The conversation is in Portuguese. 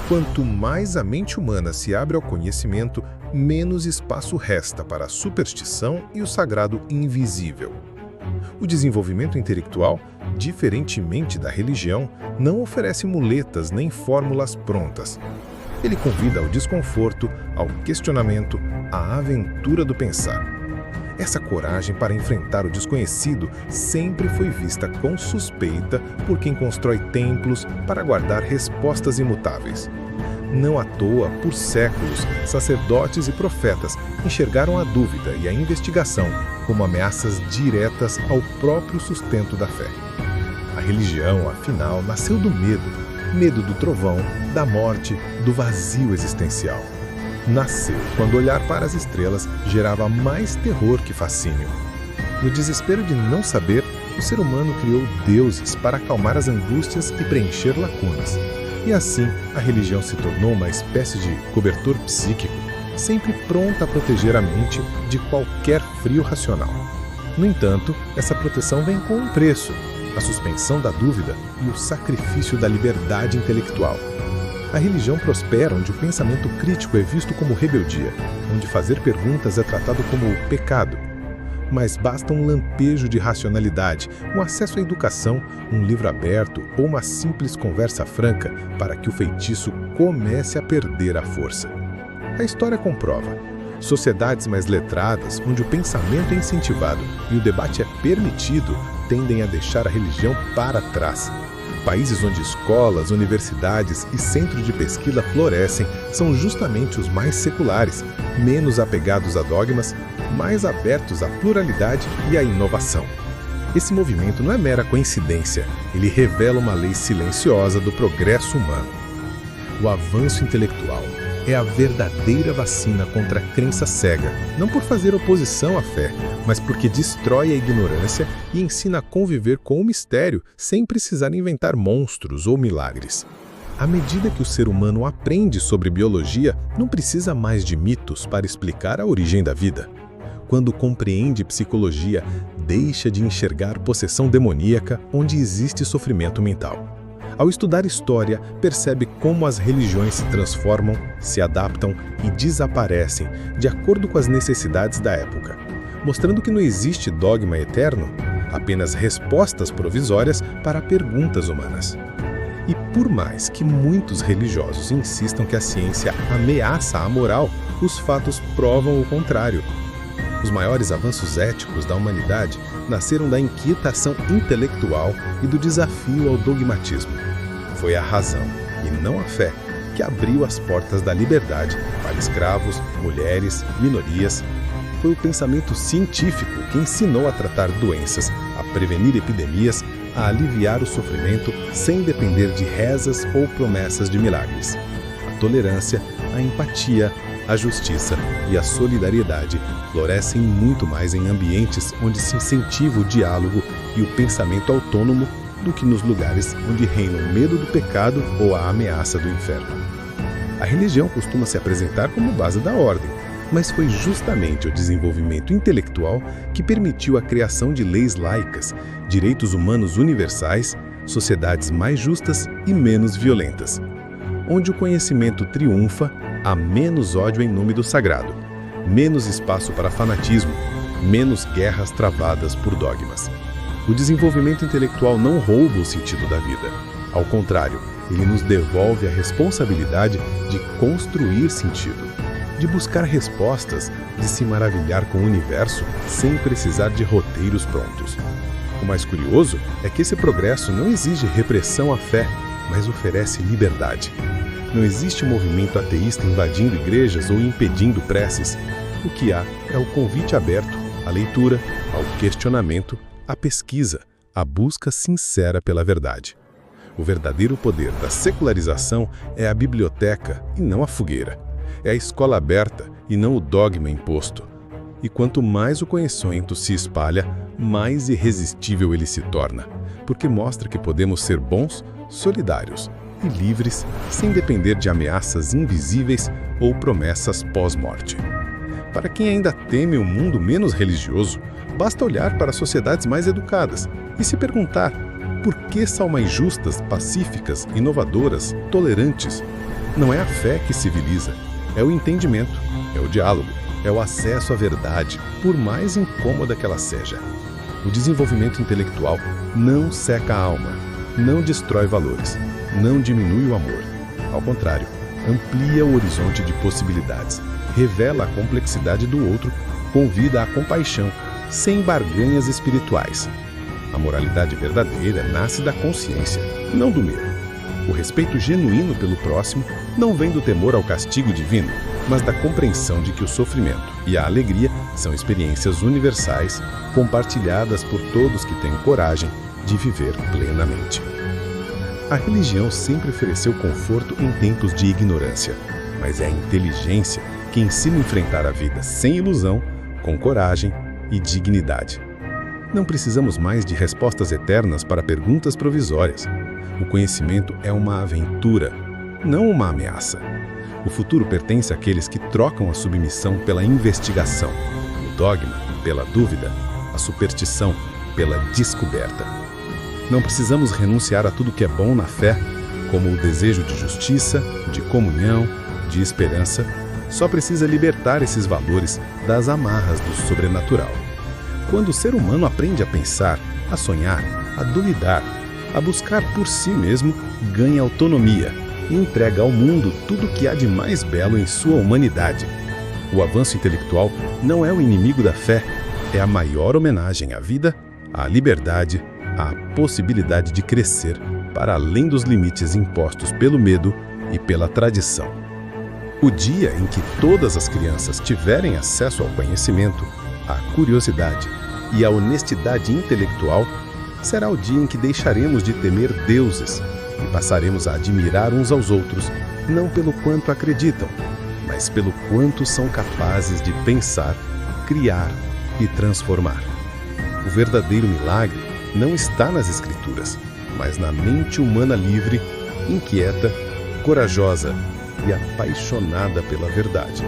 Quanto mais a mente humana se abre ao conhecimento, menos espaço resta para a superstição e o sagrado invisível. O desenvolvimento intelectual, diferentemente da religião, não oferece muletas nem fórmulas prontas. Ele convida ao desconforto, ao questionamento, à aventura do pensar. Essa coragem para enfrentar o desconhecido sempre foi vista com suspeita por quem constrói templos para guardar respostas imutáveis. Não à toa, por séculos, sacerdotes e profetas enxergaram a dúvida e a investigação como ameaças diretas ao próprio sustento da fé. A religião, afinal, nasceu do medo do trovão, da morte, do vazio existencial. Nasceu quando olhar para as estrelas gerava mais terror que fascínio. No desespero de não saber, o ser humano criou deuses para acalmar as angústias e preencher lacunas. E assim, a religião se tornou uma espécie de cobertor psíquico, sempre pronta a proteger a mente de qualquer frio racional. No entanto, essa proteção vem com um preço: a suspensão da dúvida e o sacrifício da liberdade intelectual. A religião prospera onde o pensamento crítico é visto como rebeldia, onde fazer perguntas é tratado como pecado. Mas basta um lampejo de racionalidade, um acesso à educação, um livro aberto ou uma simples conversa franca para que o feitiço comece a perder a força. A história comprova. Sociedades mais letradas, onde o pensamento é incentivado e o debate é permitido, tendem a deixar a religião para trás. Países onde escolas, universidades e centros de pesquisa florescem são justamente os mais seculares, menos apegados a dogmas, mais abertos à pluralidade e à inovação. Esse movimento não é mera coincidência, ele revela uma lei silenciosa do progresso humano. O avanço intelectual é a verdadeira vacina contra a crença cega, não por fazer oposição à fé, mas porque destrói a ignorância e ensina a conviver com o mistério sem precisar inventar monstros ou milagres. À medida que o ser humano aprende sobre biologia, não precisa mais de mitos para explicar a origem da vida. Quando compreende psicologia, deixa de enxergar possessão demoníaca onde existe sofrimento mental. Ao estudar história, percebe como as religiões se transformam, se adaptam e desaparecem de acordo com as necessidades da época, mostrando que não existe dogma eterno, apenas respostas provisórias para perguntas humanas. E por mais que muitos religiosos insistam que a ciência ameaça a moral, os fatos provam o contrário. Os maiores avanços éticos da humanidade nasceram da inquietação intelectual e do desafio ao dogmatismo. Foi a razão, e não a fé, que abriu as portas da liberdade para escravos, mulheres, minorias. Foi o pensamento científico que ensinou a tratar doenças, a prevenir epidemias, a aliviar o sofrimento sem depender de rezas ou promessas de milagres. A tolerância, a empatia, a justiça e a solidariedade florescem muito mais em ambientes onde se incentiva o diálogo e o pensamento autônomo do que nos lugares onde reina o medo do pecado ou a ameaça do inferno. A religião costuma se apresentar como base da ordem, mas foi justamente o desenvolvimento intelectual que permitiu a criação de leis laicas, direitos humanos universais, sociedades mais justas e menos violentas. Onde o conhecimento triunfa, há menos ódio em nome do sagrado, menos espaço para fanatismo, menos guerras travadas por dogmas. O desenvolvimento intelectual não rouba o sentido da vida. Ao contrário, ele nos devolve a responsabilidade de construir sentido, de buscar respostas, de se maravilhar com o universo sem precisar de roteiros prontos. O mais curioso é que esse progresso não exige repressão à fé, mas oferece liberdade. Não existe movimento ateísta invadindo igrejas ou impedindo preces. O que há é o convite aberto à leitura, ao questionamento, à pesquisa, à busca sincera pela verdade. O verdadeiro poder da secularização é a biblioteca e não a fogueira. É a escola aberta e não o dogma imposto. E quanto mais o conhecimento se espalha, mais irresistível ele se torna, porque mostra que podemos ser bons, solidários e livres sem depender de ameaças invisíveis ou promessas pós-morte. Para quem ainda teme um mundo menos religioso, basta olhar para sociedades mais educadas e se perguntar por que são mais justas, pacíficas, inovadoras, tolerantes. Não é a fé que civiliza, é o entendimento, é o diálogo, é o acesso à verdade, por mais incômoda que ela seja. O desenvolvimento intelectual não seca a alma, não destrói valores, não diminui o amor. Ao contrário, amplia o horizonte de possibilidades, revela a complexidade do outro, convida à compaixão, sem barganhas espirituais. A moralidade verdadeira nasce da consciência, não do medo. O respeito genuíno pelo próximo não vem do temor ao castigo divino, mas da compreensão de que o sofrimento e a alegria são experiências universais, compartilhadas por todos que têm coragem de viver plenamente. A religião sempre ofereceu conforto em tempos de ignorância, mas é a inteligência que ensina a enfrentar a vida sem ilusão, com coragem e dignidade. Não precisamos mais de respostas eternas para perguntas provisórias. O conhecimento é uma aventura, não uma ameaça. O futuro pertence àqueles que trocam a submissão pela investigação, o dogma pela dúvida, a superstição pela descoberta. Não precisamos renunciar a tudo que é bom na fé, como o desejo de justiça, de comunhão, de esperança. Só precisa libertar esses valores das amarras do sobrenatural. Quando o ser humano aprende a pensar, a sonhar, a duvidar, a buscar por si mesmo, ganha autonomia e entrega ao mundo tudo o que há de mais belo em sua humanidade. O avanço intelectual não é o inimigo da fé, é a maior homenagem à vida, à liberdade, à possibilidade de crescer para além dos limites impostos pelo medo e pela tradição. O dia em que todas as crianças tiverem acesso ao conhecimento, à curiosidade e à honestidade intelectual, será o dia em que deixaremos de temer deuses e passaremos a admirar uns aos outros, não pelo quanto acreditam, mas pelo quanto são capazes de pensar, criar e transformar. O verdadeiro milagre não está nas escrituras, mas na mente humana livre, inquieta, corajosa e apaixonada pela verdade.